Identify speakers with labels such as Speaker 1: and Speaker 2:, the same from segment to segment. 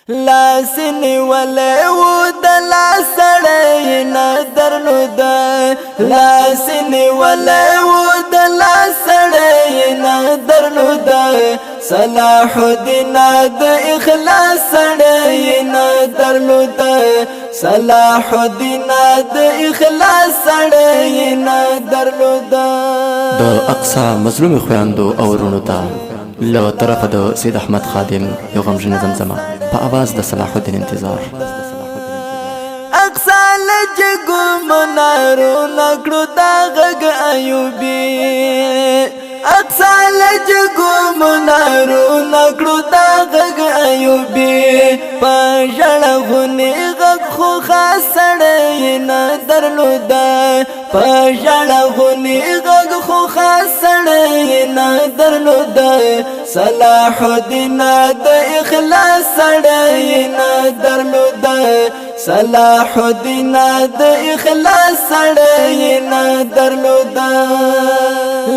Speaker 1: لاسنی ولیو دلا سڑی ندرلود لاسنی ولیو دلا سڑی ندرلود صلاح الدین د اخلاص سڑی ندرلود صلاح الدین د اخلاص سڑی ندرلود
Speaker 2: د اقصا مظلوم خویندو او ورونو ته له طرفه د سید احمد خادم یو غمجن زمزمه په اواز د صلاح الدین انتظار
Speaker 1: اقصا لجگو منارو نکڑو دا غگ ایوبی اقصا لجگو منارو نکڑو دا غگ ایوبی پاجڑ غنی غگ خو خاسڑی ندرلو دا پاجڑ غنی غگ خو خاسڑی ندرلو دا صلاح الدین د اخلاص سڑی ندرلو دا صلاح الدین د اخلاص سڑی ندرلو دا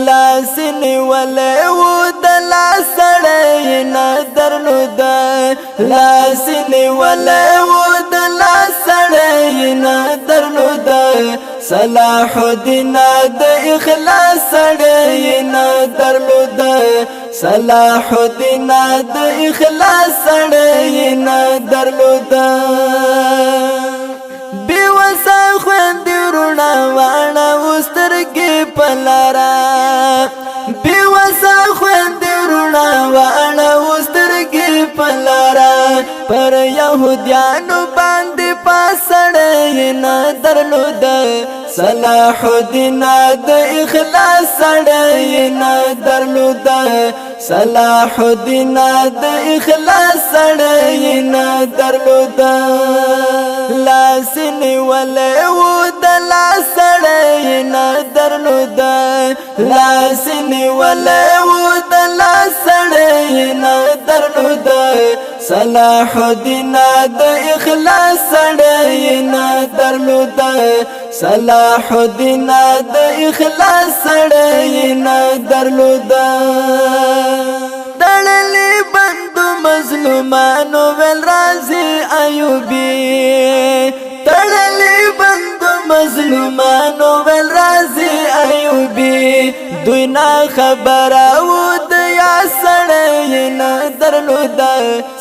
Speaker 1: لاسنی ولیو دلا سڑی ندرلو دا لاسنی ولیو دلا سڑی ندرلو دا صلاح الدین د اخلاص سڑی ندرلو دا صلاح الدین د اخلاص سڑی ندرلو دا بیوسا خوندی رونا وانا وسترگی پلارا بیوسا خوندی رونا وانا وسترگی پلارا پر یهودیانو باندی پاسڑی ندرلو دا صلاح الدین د اخلاص سڑی ندرلو دا صلاح الدین د اخلاص سڑی ندرلو دا لاسنی ولیو دلا سڑی ندرلو دا لاسنی ولیو دلا سڑی ندرلو دا صلاح الدین د اخلاص سڑی ندرلو دا صلاح الدین د اخلاص سڑی ندرلو دا دڑلی بندو مظلومانو ویل رازی ایوبی دڑلی بندو مظلومانو ویل رازی ایوبی دوی نا خبراو دیا سڑی ندرلو دا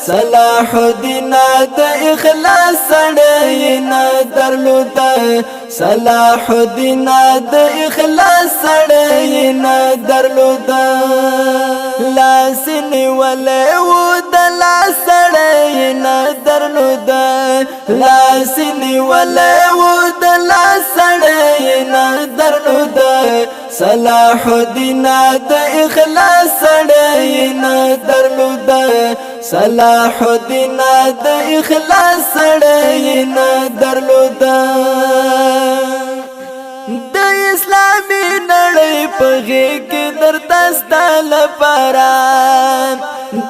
Speaker 1: صلاح الدین د اخلاص سڑی ندرلو دا صلاح الدین د اخلاص سڑی ندرلو دا لاسنی ولیو دلا سڑی ندرلو دا لاسنی ولیو دلا سڑی ندرلو دا صلاح الدین د اخلاص سڑی ندرلو دا صلاح الدین د اخلاص سڑی ندرلو دا د اسلامی نړۍ په غېږ کې درته ستا لپاره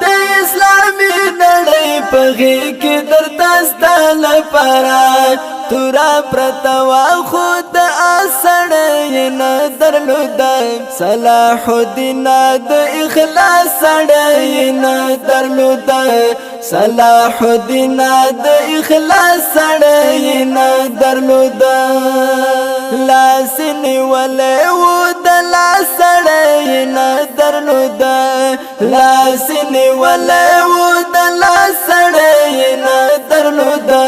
Speaker 1: د اسلامی نړۍ په غېږ کې درته ستا لپاره تورا پرته وا خو د سړی ندرلو دا صلاح الدین د اخلاص سړی ندرلو دا صلاح الدین د اخلاص سڑی ندرلو دا لاسنی ولیو دلا سڑی ندرلو دا لاسنی ولیو دلا سڑی ندرلو دا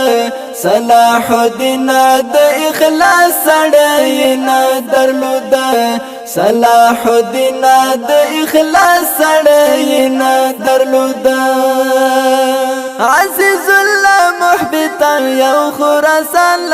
Speaker 1: صلاح الدین د اخلاص سڑی ندرلو دا صلاح الدین د اخلاص سڑی ندرلو دا عزیز الله محبتا یو خراسان